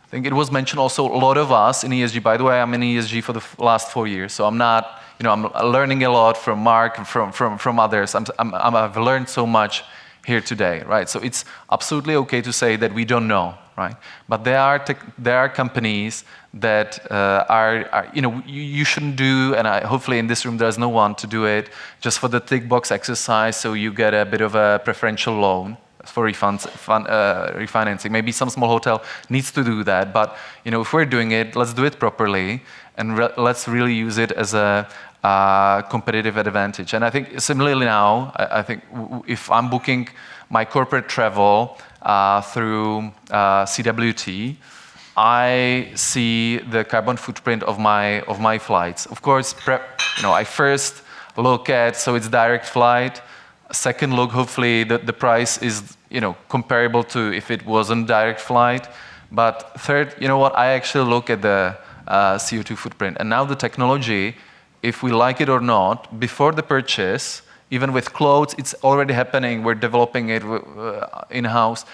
I think it was mentioned also a lot of us in ESG. By the way, I'm in ESG for the last 4 years, so I'm not. I'm learning a lot from Mark and from others. I've learned so much here today, right? So it's absolutely okay to say that we don't know, right? But there are companies that you shouldn't do, and hopefully in this room there's no one to do it just for the tick box exercise, so you get a bit of a preferential loan for refinancing. Maybe some small hotel needs to do that, but if we're doing it, let's do it properly, and let's really use it as a competitive advantage. And I think similarly now, I think if I'm booking my corporate travel through CWT, I see the carbon footprint of my flights. Of course, I first look at, so it's direct flight. Second look, hopefully the price is comparable to if it wasn't direct flight. But third, I actually look at the CO2 footprint. And now the technology, if we like it or not, before the purchase, even with clothes, it's already happening. We're developing it in-house.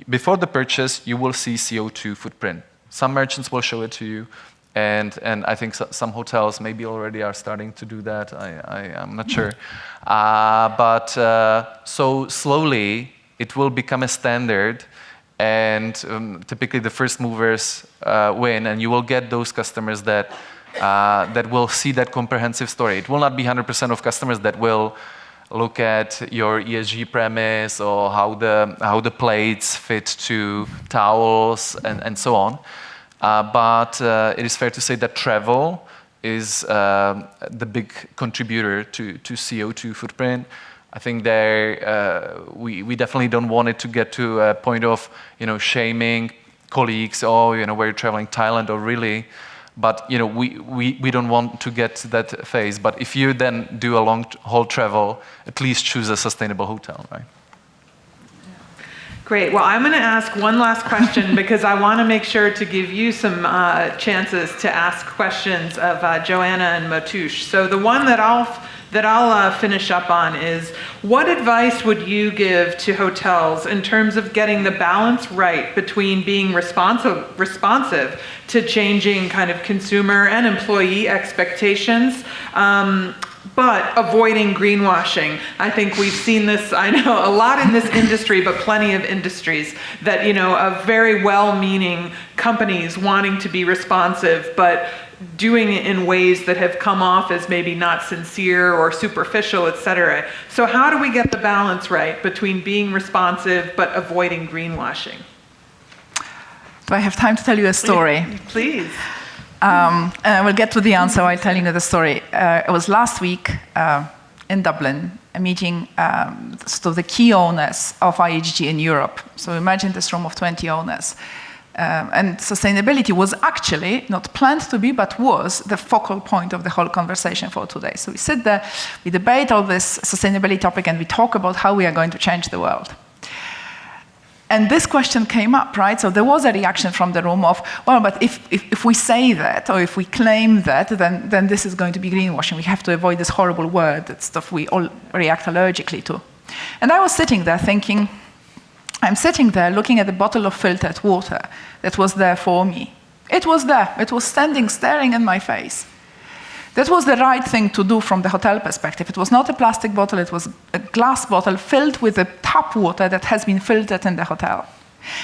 Before the purchase, you will see CO2 footprint. Some merchants will show it to you. And I think some hotels maybe already are starting to do that. I'm not sure. But so slowly, it will become a standard. And typically the first movers win, and you will get those customers that will see that comprehensive story. It will not be 100% of customers that will look at your ESG premise or how the plates fit to towels and so on. But it is fair to say that travel is the big contributor to CO2 footprint. I think we definitely don't want it to get to a point of shaming colleagues. Oh, we're traveling Thailand, or really, but we don't want to get to that phase. But if you then do a long haul travel, at least choose a sustainable hotel, right? Great. Well, I'm going to ask one last question because I want to make sure to give you some chances to ask questions of Joanna and Mateusz. So the one that I'll finish up on is, what advice would you give to hotels in terms of getting the balance right between being responsive to changing kind of consumer and employee expectations, but avoiding greenwashing? I think we've seen this, I know, a lot in this industry, but plenty of industries that, of very well-meaning companies wanting to be responsive, but doing it in ways that have come off as maybe not sincere or superficial, et cetera. So how do we get the balance right between being responsive but avoiding greenwashing? Do I have time to tell you a story? Please. And I will get to the answer while telling you the story. It was last week in Dublin, a meeting the key owners of IHG in Europe. So imagine this room of 20 owners. And sustainability was actually not planned to be, but was the focal point of the whole conversation for today. So we sit there, we debate all this sustainability topic, and we talk about how we are going to change the world. And this question came up, right? So there was a reaction from the room of, well, but if we say that, or if we claim that, then this is going to be greenwashing. We have to avoid this horrible word, that stuff we all react allergically to. And I was sitting there thinking, I'm sitting there looking at the bottle of filtered water that was there for me. It was there. It was standing, staring in my face. That was the right thing to do from the hotel perspective. It was not a plastic bottle, it was a glass bottle filled with the tap water that has been filtered in the hotel.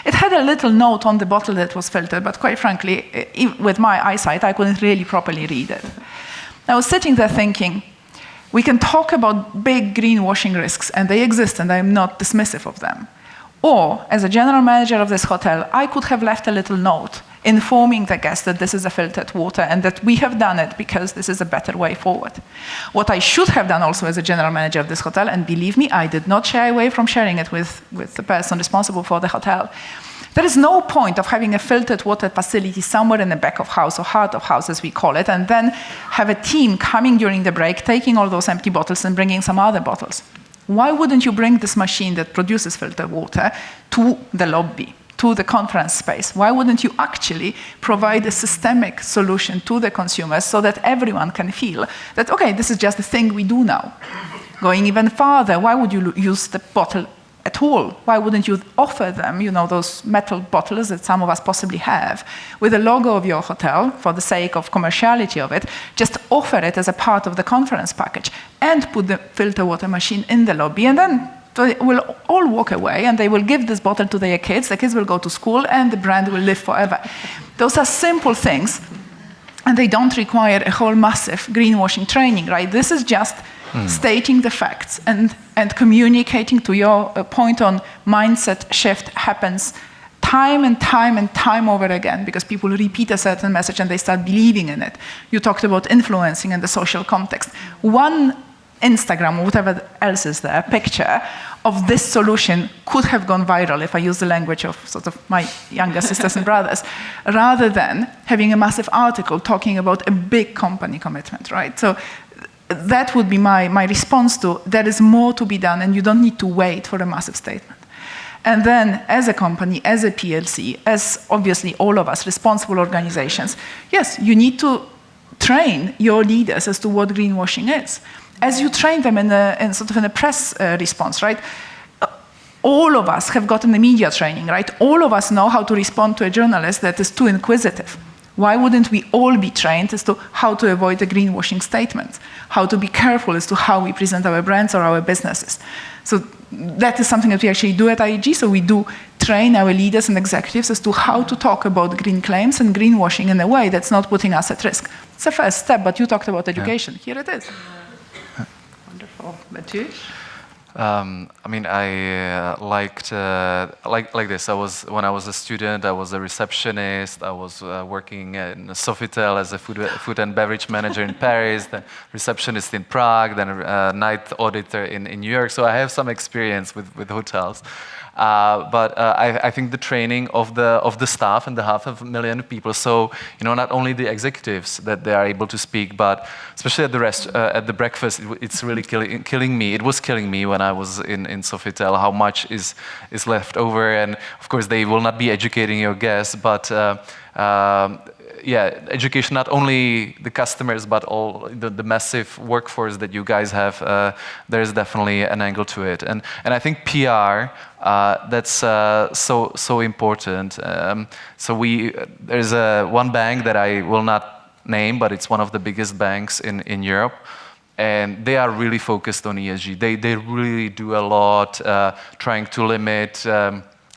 It had a little note on the bottle that was filtered, but quite frankly, with my eyesight, I couldn't really properly read it. I was sitting there thinking, we can talk about big greenwashing risks, and they exist, and I'm not dismissive of them. Or, as a general manager of this hotel, I could have left a little note informing the guests that this is a filtered water and that we have done it because this is a better way forward. What I should have done also as a general manager of this hotel, and believe me, I did not shy away from sharing it with the person responsible for the hotel. There is no point of having a filtered water facility somewhere in the back of house or heart of house, as we call it, and then have a team coming during the break, taking all those empty bottles and bringing some other bottles. Why wouldn't you bring this machine that produces filtered water to the lobby, to the conference space? Why wouldn't you actually provide a systemic solution to the consumers so that everyone can feel that, okay, this is just a thing we do now? Going even farther, why would you use the bottle at all? Why wouldn't you offer them, those metal bottles that some of us possibly have, with a logo of your hotel, for the sake of commerciality of it, just offer it as a part of the conference package and put the filter water machine in the lobby, and then they will all walk away and they will give this bottle to their kids, the kids will go to school, and the brand will live forever. Those are simple things, and they don't require a whole massive greenwashing training, right? This is just stating the facts and communicating. To your point on mindset shift happens time and time and time over again because people repeat a certain message and they start believing in it. You talked about influencing in the social context. One Instagram or whatever else is there, picture of this solution could have gone viral, if I use the language of sort of my younger sisters and brothers, rather than having a massive article talking about a big company commitment, right? So that would be my response to, there is more to be done and you don't need to wait for a massive statement. And then as a company, as a PLC, as obviously all of us, responsible organizations, yes, you need to train your leaders as to what greenwashing is. As you train them in a press response, right? All of us have gotten the media training, right? All of us know how to respond to a journalist that is too inquisitive. Why wouldn't we all be trained as to how to avoid a greenwashing statement? How to be careful as to how we present our brands or our businesses? So that is something that we actually do at IEG. So we do train our leaders and executives as to how to talk about green claims and greenwashing in a way that's not putting us at risk. It's a first step, but you talked about education. Here it is. Wonderful. Mathieu? I liked like this. When I was a student, I was a receptionist. I was working in Sofitel as a food and beverage manager in Paris, then receptionist in Prague, then a night auditor in New York. So I have some experience with hotels. But I think the training of the staff and the 500,000 people. So not only the executives that they are able to speak, but especially at the breakfast, it's really killing me. It was killing me when I was in Sofitel how much is left over, and of course they will not be educating your guests, but. Education, not only the customers, but all the massive workforce that you guys have, there's definitely an angle to it. And I think PR, that's so important. There's one bank that I will not name, but it's one of the biggest banks in Europe. And they are really focused on ESG. They really do a lot trying to limit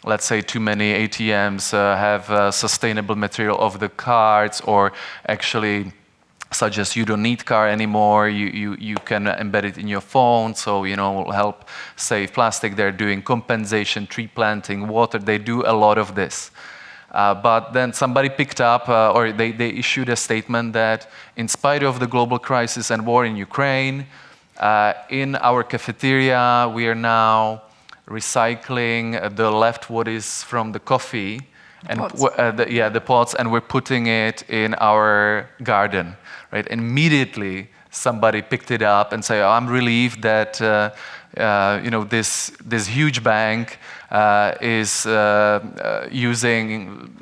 let's say too many ATMs have sustainable material of the cards, or actually suggest you don't need car anymore, you can embed it in your phone, so will help save plastic. They're doing compensation, tree planting, water, they do a lot of this. But then somebody picked up, or they issued a statement that in spite of the global crisis and war in Ukraine, in our cafeteria we are now recycling the left what is from the coffee And Pots. the pots, and we're putting it in our garden, right? And immediately somebody picked it up and say, "Oh, I'm relieved that this huge bank is using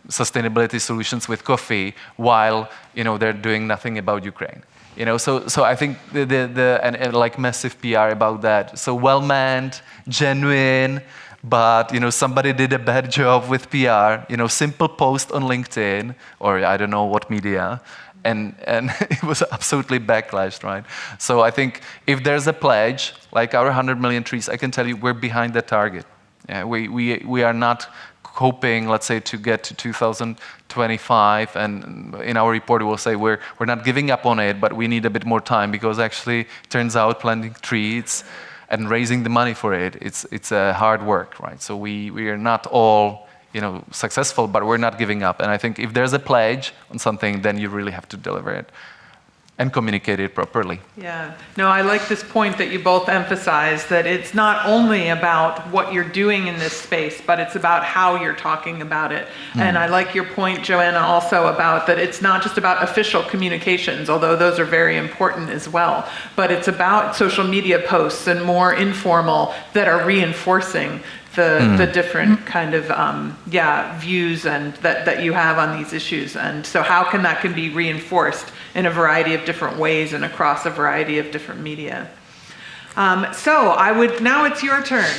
sustainability solutions with coffee while they're doing nothing about Ukraine." So I think and like massive PR about that. So well-meant, genuine, but somebody did a bad job with PR. Simple post on LinkedIn or I don't know what media, and it was absolutely backlash, right? So I think if there's a pledge like our 100 million trees, I can tell you we're behind the target. Yeah, we are not hoping, let's say, to get to 2025, and in our report we will say we're not giving up on it, but we need a bit more time, because actually it turns out planting trees and raising the money for it, it's a hard work, right? So we are not all successful, but we're not giving up. And I think if there's a pledge on something, then you really have to deliver it and communicate it properly. Yeah. No, I like this point that you both emphasize, that it's not only about what you're doing in this space, but it's about how you're talking about it. And I like your point, Joanna, also about that it's not just about official communications, although those are very important as well, but it's about social media posts and more informal that are reinforcing the different kind of views and that you have on these issues. And so how can that be reinforced in a variety of different ways and across a variety of different media? Now it's your turn.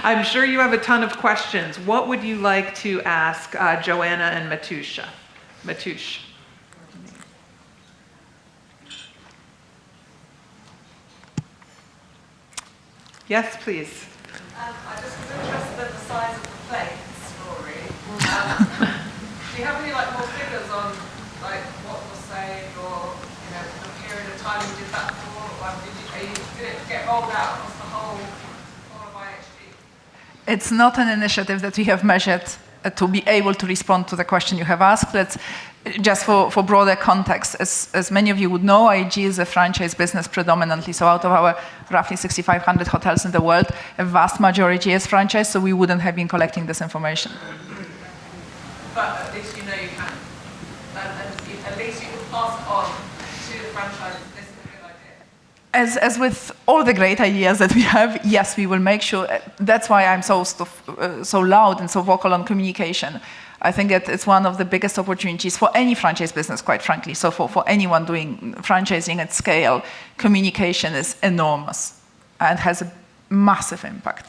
I'm sure you have a ton of questions. What would you like to ask Joanna and Mateusz? Yes, please. I just was interested in the size of the plate story. Do you have any more figures on what was saved, or the period of time you did that for? Did it get rolled out across the whole of IHG? It's not an initiative that we have measured to be able to respond to the question you have asked. Let's, just for broader context, as many of you would know, IHG is a franchise business predominantly. So out of our roughly 6,500 hotels in the world, a vast majority is franchise, so we wouldn't have been collecting this information. But at least you know you can. And at least you can pass it on to the franchise. This is a good idea. As with all the great ideas that we have, yes, we will make sure. That's why I'm so loud and so vocal on communication. I think that it's one of the biggest opportunities for any franchise business, quite frankly. So for anyone doing franchising at scale, communication is enormous and has a massive impact.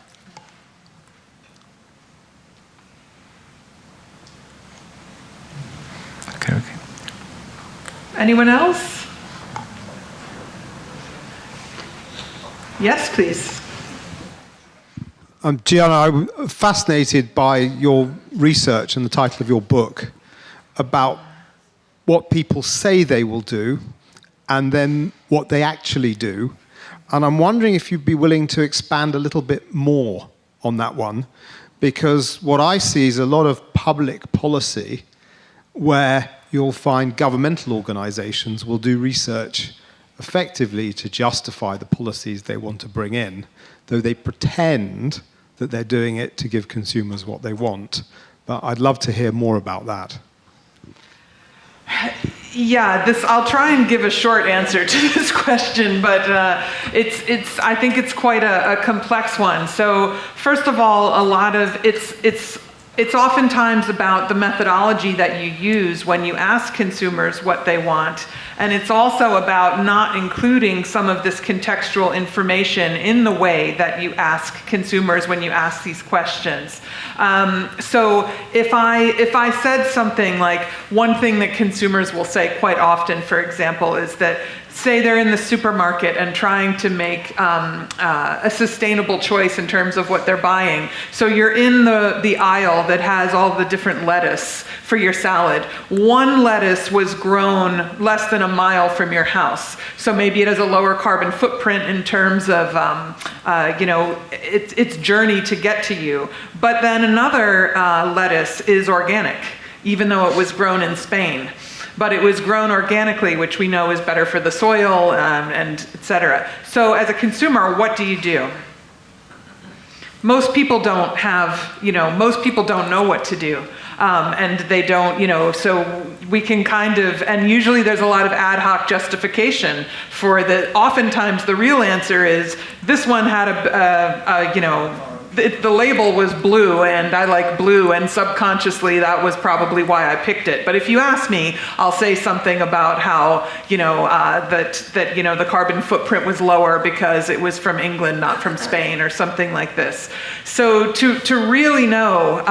Okay. Anyone else? Yes, please. Gianna, I'm fascinated by your research and the title of your book about what people say they will do and then what they actually do. And I'm wondering if you'd be willing to expand a little bit more on that one, because what I see is a lot of public policy where you'll find governmental organizations will do research effectively to justify the policies they want to bring in, though they pretend that they're doing it to give consumers what they want. But I'd love to hear more about that. Yeah, I'll try and give a short answer to this question, but I think it's quite a complex one. So first of all, a lot of it's oftentimes about the methodology that you use when you ask consumers what they want. And it's also about not including some of this contextual information in the way that you ask consumers when you ask these questions. So if I said something like, one thing that consumers will say quite often, for example, is that, say they're in the supermarket and trying to make a sustainable choice in terms of what they're buying. So you're in the aisle that has all the different lettuce for your salad. One lettuce was grown less than a mile from your house. So maybe it has a lower carbon footprint in terms of its journey to get to you. But then another lettuce is organic, even though it was grown in Spain. But it was grown organically, which we know is better for the soil, and et cetera. So as a consumer, what do? Most people don't know what to do. And they don't, so we can kind of, and usually there's a lot of ad hoc justification for the, oftentimes the real answer is, this one had the label was blue and I like blue, and subconsciously that was probably why I picked it. But if you ask me, I'll say something about how, the carbon footprint was lower because it was from England, not from Spain, or something like this. So to really know,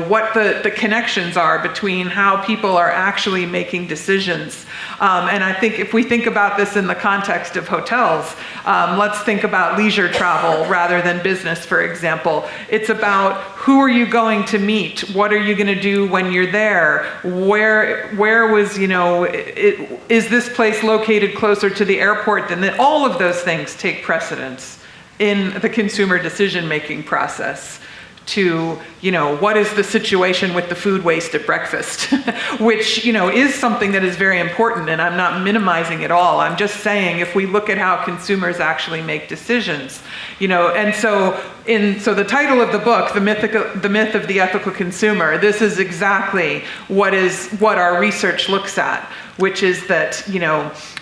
what the connections are between how people are actually making decisions. And I think if we think about this in the context of hotels, let's think about leisure travel rather than business, for example. It's about who are you going to meet? What are you going to do when you're there? Where was, is this place located closer to the airport than that? All of those things take precedence in the consumer decision-making process to, what is the situation with the food waste at breakfast, which, is something that is very important, and I'm not minimizing it all. I'm just saying if we look at how consumers actually make decisions, and so the title of the book, The Myth of the Ethical Consumer, this is exactly what our research looks at, which is that,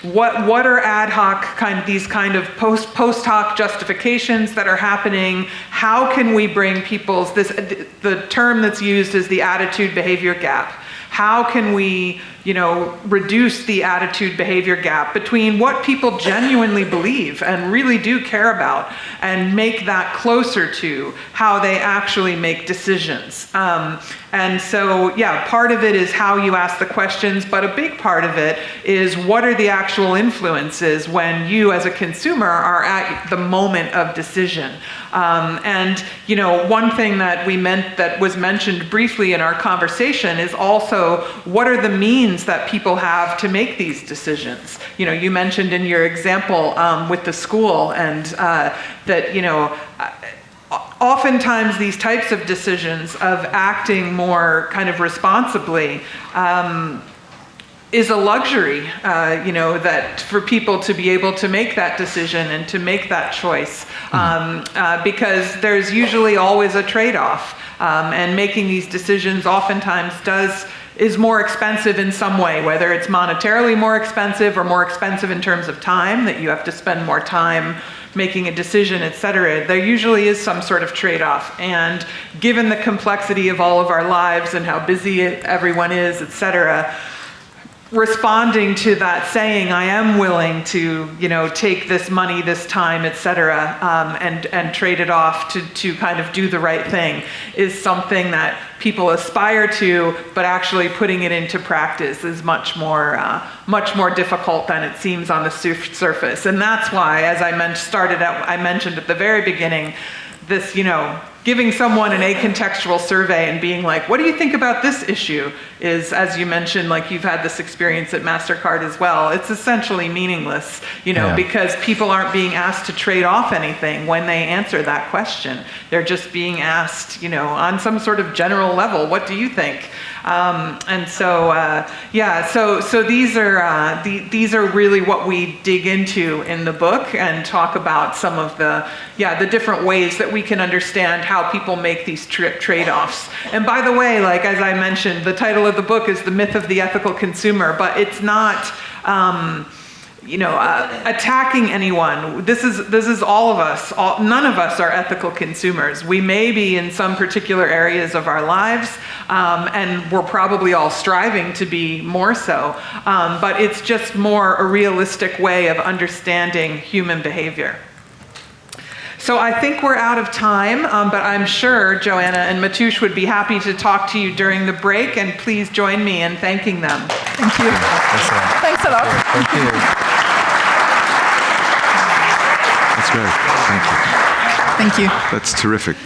what are ad hoc these kind of post hoc justifications that are happening? How can we bring the term that's used is the attitude behavior gap. How can we, reduce the attitude behavior gap between what people genuinely believe and really do care about, and make that closer to how they actually make decisions? And so, part of it is how you ask the questions, but a big part of it is what are the actual influences when you as a consumer are at the moment of decision. And one thing that was mentioned briefly in our conversation is also what are the means that people have to make these decisions. You mentioned in your example with the school, and that oftentimes these types of decisions of acting more kind of responsibly is a luxury, that for people to be able to make that decision and to make that choice, because there's usually always a trade-off, and making these decisions oftentimes is more expensive in some way, whether it's monetarily more expensive or more expensive in terms of time, that you have to spend more time making a decision, et cetera. There usually is some sort of trade-off. And given the complexity of all of our lives and how busy everyone is, et cetera, responding to that, saying, I am willing to, take this money, this time, et cetera, and trade it off to kind of do the right thing, is something that people aspire to, but actually putting it into practice is much more difficult than it seems on the surface. And that's why, as I mentioned at the very beginning, this, giving someone an acontextual survey and being like, what do you think about this issue, is, as you mentioned, like you've had this experience at MasterCard as well, it's essentially meaningless, because people aren't being asked to trade off anything when they answer that question. They're just being asked, on some sort of general level, what do you think? And so, so these are really what we dig into in the book and talk about some of the different ways that we can understand how people make these trade-offs. And by the way, like as I mentioned, the title of the book is The Myth of the Ethical Consumer, but it's not attacking anyone. This is all of us. None of us are ethical consumers. We may be in some particular areas of our lives, and we're probably all striving to be more so. But it's just more a realistic way of understanding human behavior. So I think we're out of time, but I'm sure Joanna and Matoush would be happy to talk to you during the break, and please join me in thanking them. Thank you. Thanks a lot. Thank you. That's great. Thank you. Thank you. That's terrific.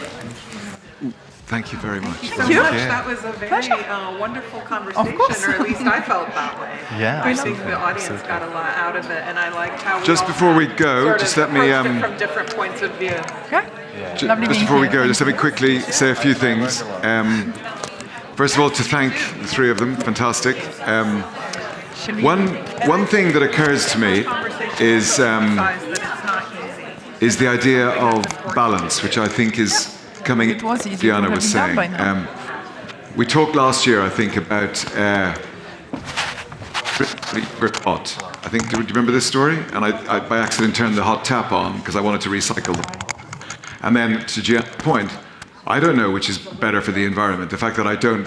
Thank you very much. Thank you so much. That was a very wonderful conversation, or at least I felt that way. Yeah, I think the audience got a lot out of it, and I liked how Just before we go, just let me approached it from different points of view. just before we go, just let me quickly say a few things. First of all, to thank the three of them. Fantastic. One thing that occurs to me is the idea of balance, which I think is coming. It was easy. Diana was saying. We talked last year, I think, about hot. I think, do you remember this story? And I by accident turned the hot tap on because I wanted to recycle them. And then to Gianna's point, I don't know which is better for the environment. The fact that I don't,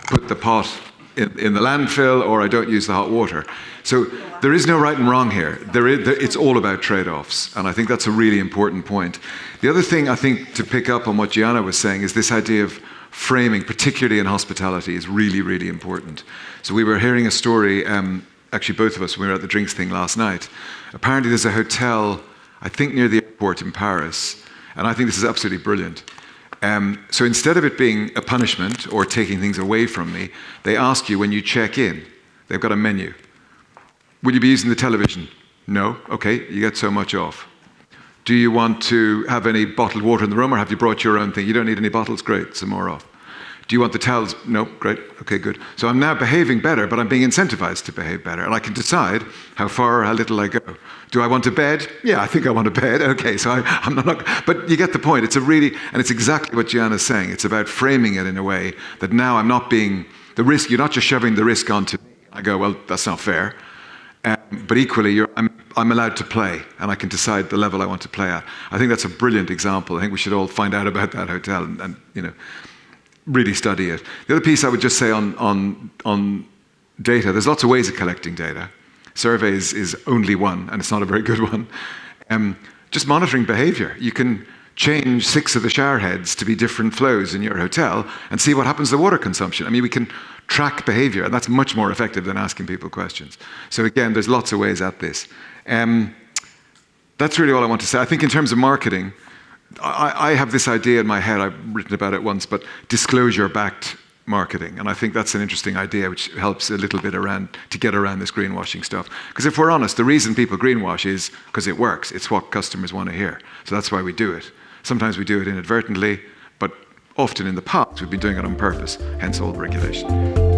put the pot in the landfill or I don't use the hot water. So there is no right and wrong here. It's all about trade-offs. And I think that's a really important point. The other thing I think to pick up on what Gianna was saying is this idea of framing, particularly in hospitality, is really, really important. So we were hearing a story, actually both of us, we were at the drinks thing last night. Apparently there's a hotel, I think near the airport in Paris, and I think this is absolutely brilliant. So instead of it being a punishment or taking things away from me, they ask you when you check in, they've got a menu. Will you be using the television? No? Okay, you get so much off. Do you want to have any bottled water in the room or have you brought your own thing? You don't need any bottles? Great, some more off. Do you want the towels? No, great, okay, good. So I'm now behaving better, but I'm being incentivized to behave better. And I can decide how far or how little I go. Do I want a bed? Yeah, I think I want a bed. Okay, so I'm not, but you get the point. It's and it's exactly what Gianna's saying. It's about framing it in a way that now I'm not being, the risk, you're not just shoving the risk onto me. I go, well, that's not fair. But equally, I'm allowed to play, and I can decide the level I want to play at. I think that's a brilliant example. I think we should all find out about that hotel and really study it. The other piece I would just say on data, there's lots of ways of collecting data. Surveys is only one, and it's not a very good one. Just monitoring behavior. You can change 6 of the shower heads to be different flows in your hotel and see what happens to water consumption. I mean, we can track behavior, and that's much more effective than asking people questions. So again, there's lots of ways at this. That's really all I want to say. I think in terms of marketing, I have this idea in my head, I've written about it once, but disclosure-backed marketing. And I think that's an interesting idea which helps a little bit to get around this greenwashing stuff. Because if we're honest, the reason people greenwash is because it works. It's what customers want to hear. So that's why we do it. Sometimes we do it inadvertently, but often in the past we've been doing it on purpose, hence all the regulation.